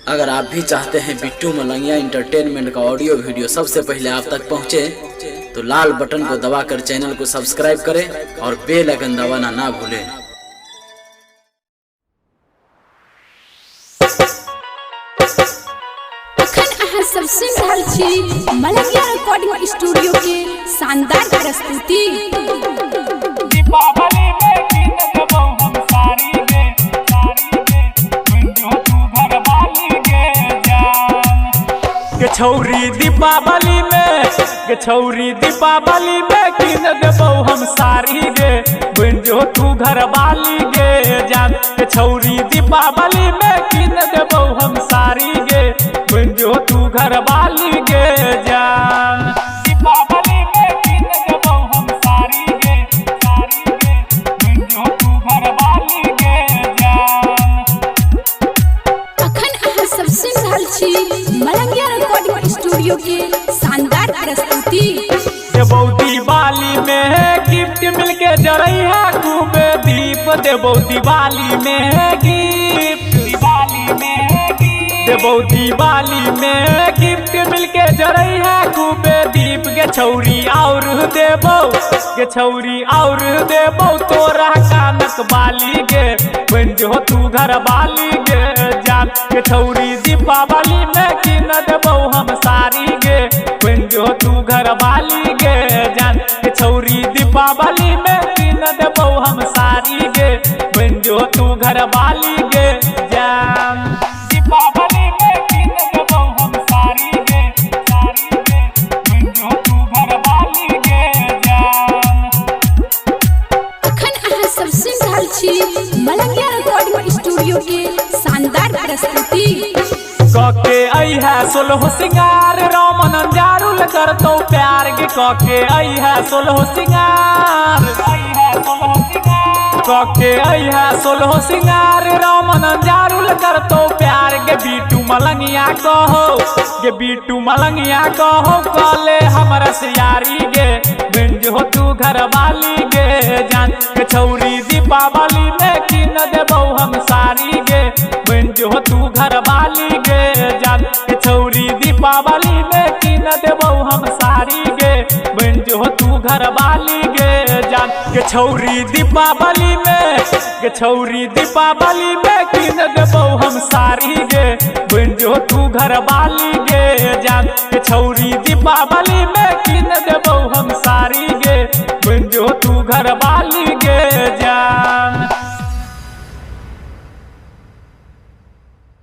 अगर आप भी चाहते हैं बिट्टू मलंगिया इंटरटेनमेंट का ऑडियो वीडियो सबसे पहले आप तक पहुंचे, तो लाल बटन को दबाकर चैनल को सब्सक्राइब करें और बेल आइकन दबाना ना भूलें। सब सुन रहल छी मलंगिया रिकॉर्डिंग स्टूडियो के शानदार प्रस्तुति। दीपावली में कीन देबो हम साड़ी गे बुंजो तू घर वाली गे जान के छौरी दीपावली में कीन देबो हम साड़ी गे बुंजो तू घर वाली गे जान के छौरी दीपावली में कीन देबो हम साड़ी गे बुंजो तू घर वाली गे जान। दीपावली में कीन देबो हम साड़ी गे बुंजो तू घर वाली गे जान। अखन अहाँ सब सुन रहल छी मलंगिया रिकॉर्डिंग स्टूडियो के शानदार प्रस्तुति। देबो दिवाली में गिफ्ट मिलके जरैहा खूबे दीप देबो दिवाली में गिफ्ट देबो दिवाली में गिफ्ट मिलके जरैहा खूबे दीप गे छौरी और देबो तोरा कानक बाली गे बुंजो तू घर वाली गे जान के छौरी दीपावली में कीन देबो हम साड़ी गे बुंजो तू घर वाली गे जान के छौरी दीपावली में कीन देबो हम साड़ी गे बुंजो तू घर वाली गे जान। दीपावली में कीन देबो हम साड़ी गे बुंजो तू घर वाली गे जान। अखन अहाँ सब सुन रहल छी मलंगिया रिकॉर्डिंग स्टूडियो के शानदार प्रस्तुति। कके अइहा सोलह सिंगार रोमन जारुल करतो प्यार गे कके अइहा सोलह सिंगार कके अइहा सोलह सिंगार रोमन जारुल करतो प्यार गे बीटू मलंगिया कहो काले हमरा से यारी गे बुंजो तू घर वाली गे जान के छौरी दीपावली में कीन देबो हम साड़ी गे बुंजो तू घर वाली गे जान के छौरी दीपावली में कीन देबो हम साड़ी गे बुंजो तू घर वाली गे जान के छौरी दीपावली में कीन देबो हम साड़ी गे बुंजो तू घर वाली गे जान के छौरी दीपावली में